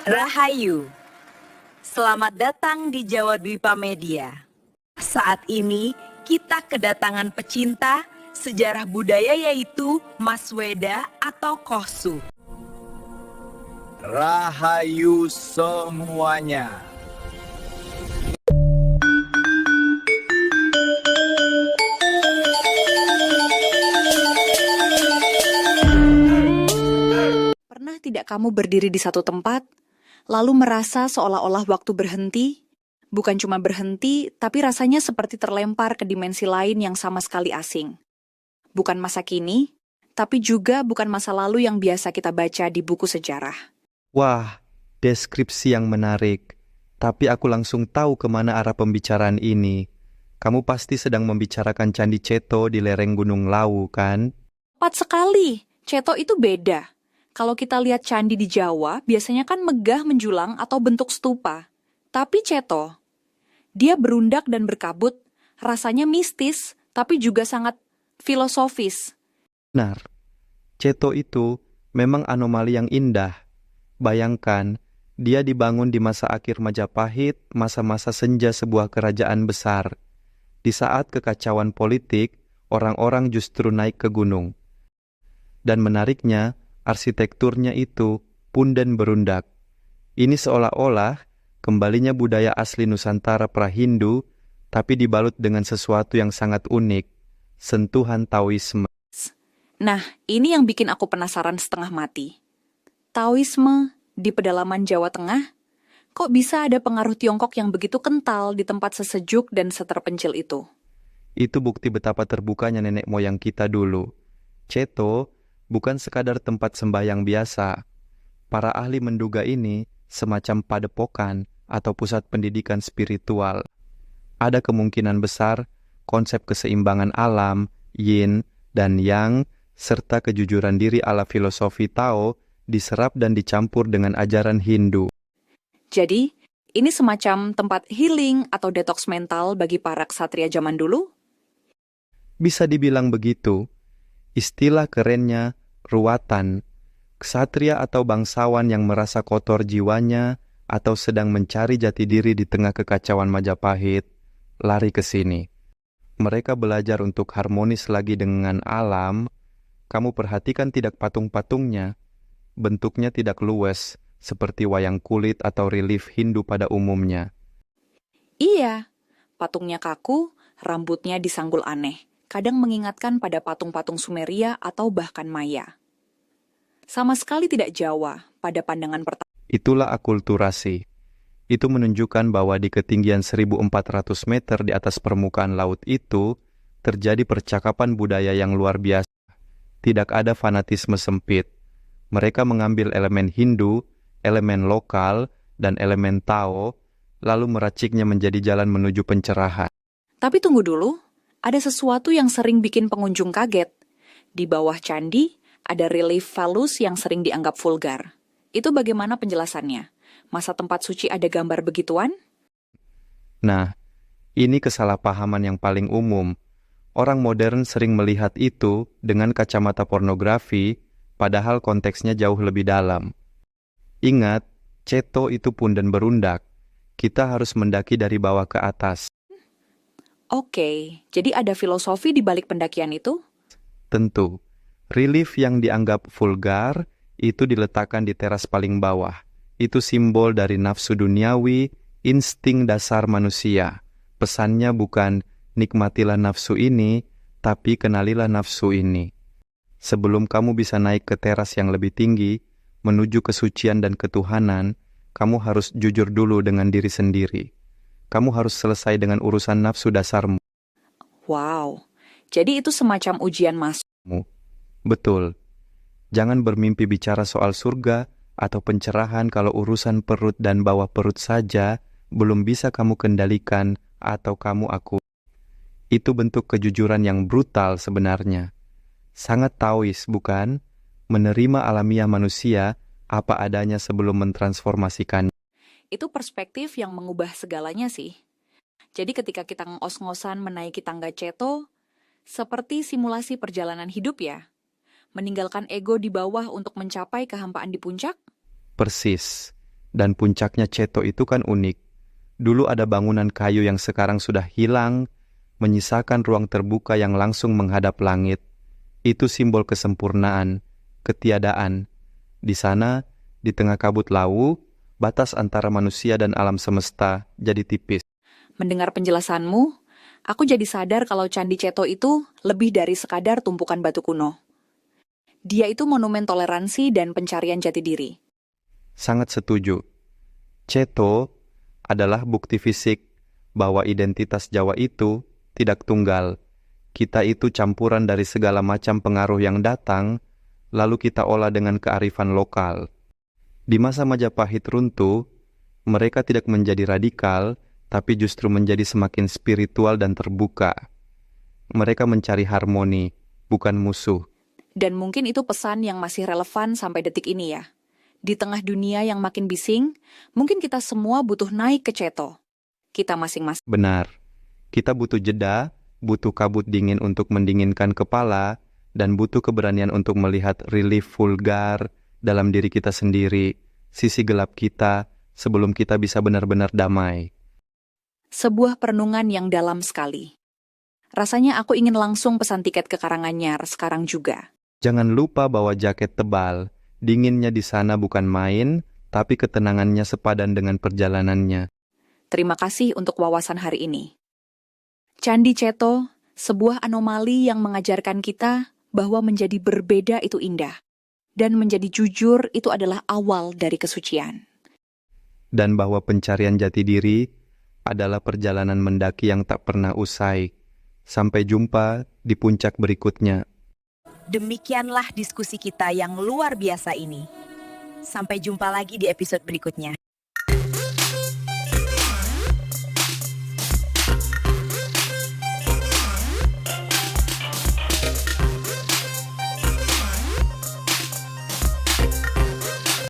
Rahayu, selamat datang di Jawa Dwipa Media. Saat ini kita kedatangan pecinta sejarah budaya yaitu Mas Weda atau Kohsu. Rahayu semuanya. Pernah tidak kamu berdiri di satu tempat, lalu merasa seolah-olah waktu berhenti? Bukan cuma berhenti, tapi rasanya seperti terlempar ke dimensi lain yang sama sekali asing. Bukan masa kini, tapi juga bukan masa lalu yang biasa kita baca di buku sejarah. Wah, deskripsi yang menarik. Tapi aku langsung tahu kemana arah pembicaraan ini. Kamu pasti sedang membicarakan Candi Ceto di lereng Gunung Lawu, kan? Tepat sekali, Ceto itu beda. Kalau kita lihat candi di Jawa, biasanya kan megah menjulang atau bentuk stupa. Tapi Ceto, dia berundak dan berkabut, rasanya mistis, tapi juga sangat filosofis. Benar, Ceto itu memang anomali yang indah. Bayangkan, dia dibangun di masa akhir Majapahit, masa-masa senja sebuah kerajaan besar. Di saat kekacauan politik, orang-orang justru naik ke gunung. Dan menariknya, arsitekturnya itu punden berundak. Ini seolah-olah kembalinya budaya asli Nusantara pra-Hindu, tapi dibalut dengan sesuatu yang sangat unik, sentuhan Taoisme. Nah, ini yang bikin aku penasaran setengah mati. Taoisme di pedalaman Jawa Tengah, kok bisa ada pengaruh Tiongkok yang begitu kental di tempat sesejuk dan seterpencil itu? Itu bukti betapa terbukanya nenek moyang kita dulu. Ceto bukan sekadar tempat sembahyang biasa. Para ahli menduga ini semacam padepokan atau pusat pendidikan spiritual. Ada kemungkinan besar konsep keseimbangan alam, yin dan yang, serta kejujuran diri ala filosofi Tao diserap dan dicampur dengan ajaran Hindu. Jadi, ini semacam tempat healing atau detox mental bagi para ksatria zaman dulu? Bisa dibilang begitu. Istilah kerennya ruwatan. Ksatria atau bangsawan yang merasa kotor jiwanya atau sedang mencari jati diri di tengah kekacauan Majapahit, lari ke sini. Mereka belajar untuk harmonis lagi dengan alam. Kamu perhatikan tidak patung-patungnya. Bentuknya tidak luwes, seperti wayang kulit atau relief Hindu pada umumnya. Iya, patungnya kaku, rambutnya disanggul aneh. Kadang mengingatkan pada patung-patung Sumeria atau bahkan Maya. Sama sekali tidak Jawa pada pandangan pertama. Itulah akulturasi. Itu menunjukkan bahwa di ketinggian 1.400 meter di atas permukaan laut itu, terjadi percakapan budaya yang luar biasa. Tidak ada fanatisme sempit. Mereka mengambil elemen Hindu, elemen lokal, dan elemen Tao, lalu meraciknya menjadi jalan menuju pencerahan. Tapi tunggu dulu, ada sesuatu yang sering bikin pengunjung kaget. Di bawah candi, ada relief falus yang sering dianggap vulgar. Itu bagaimana penjelasannya? Masa tempat suci ada gambar begituan? Nah, ini kesalahpahaman yang paling umum. Orang modern sering melihat itu dengan kacamata pornografi, padahal konteksnya jauh lebih dalam. Ingat, Ceto itu punden berundak. Kita harus mendaki dari bawah ke atas. Oke, jadi ada filosofi di balik pendakian itu? Tentu, relief yang dianggap vulgar itu diletakkan di teras paling bawah. Itu simbol dari nafsu duniawi, insting dasar manusia. Pesannya bukan nikmatilah nafsu ini, tapi kenalilah nafsu ini. Sebelum kamu bisa naik ke teras yang lebih tinggi, menuju kesucian dan ketuhanan, kamu harus jujur dulu dengan diri sendiri. Kamu harus selesai dengan urusan nafsu dasarmu. Wow, jadi itu semacam ujian masuk. Betul. Jangan bermimpi bicara soal surga atau pencerahan kalau urusan perut dan bawah perut saja belum bisa kamu kendalikan atau kamu akui. Itu bentuk kejujuran yang brutal sebenarnya. Sangat Taois, bukan? Menerima alamiah manusia apa adanya sebelum mentransformasikannya. Itu perspektif yang mengubah segalanya sih. Jadi ketika kita ngos-ngosan menaiki tangga Ceto, seperti simulasi perjalanan hidup ya. Meninggalkan ego di bawah untuk mencapai kehampaan di puncak? Persis. Dan puncaknya Ceto itu kan unik. Dulu ada bangunan kayu yang sekarang sudah hilang, menyisakan ruang terbuka yang langsung menghadap langit. Itu simbol kesempurnaan, ketiadaan. Di sana, di tengah kabut lawu, batas antara manusia dan alam semesta jadi tipis. Mendengar penjelasanmu, aku jadi sadar kalau Candi Ceto itu lebih dari sekadar tumpukan batu kuno. Dia itu monumen toleransi dan pencarian jati diri. Sangat setuju. Ceto adalah bukti fisik bahwa identitas Jawa itu tidak tunggal. Kita itu campuran dari segala macam pengaruh yang datang, lalu kita olah dengan kearifan lokal. Di masa Majapahit runtuh, mereka tidak menjadi radikal, tapi justru menjadi semakin spiritual dan terbuka. Mereka mencari harmoni, bukan musuh. Dan mungkin itu pesan yang masih relevan sampai detik ini ya. Di tengah dunia yang makin bising, mungkin kita semua butuh naik ke Ceto. Kita masing-masing. Benar, kita butuh jeda, butuh kabut dingin untuk mendinginkan kepala, dan butuh keberanian untuk melihat relief vulgar dalam diri kita sendiri, sisi gelap kita, sebelum kita bisa benar-benar damai. Sebuah perenungan yang dalam sekali. Rasanya aku ingin langsung pesan tiket ke Karanganyar sekarang juga. Jangan lupa bawa jaket tebal, dinginnya di sana bukan main, tapi ketenangannya sepadan dengan perjalanannya. Terima kasih untuk wawasan hari ini. Candi Ceto, sebuah anomali yang mengajarkan kita bahwa menjadi berbeda itu indah. Dan menjadi jujur itu adalah awal dari kesucian. Dan bahwa pencarian jati diri adalah perjalanan mendaki yang tak pernah usai. Sampai jumpa di puncak berikutnya. Demikianlah diskusi kita yang luar biasa ini. Sampai jumpa lagi di episode berikutnya.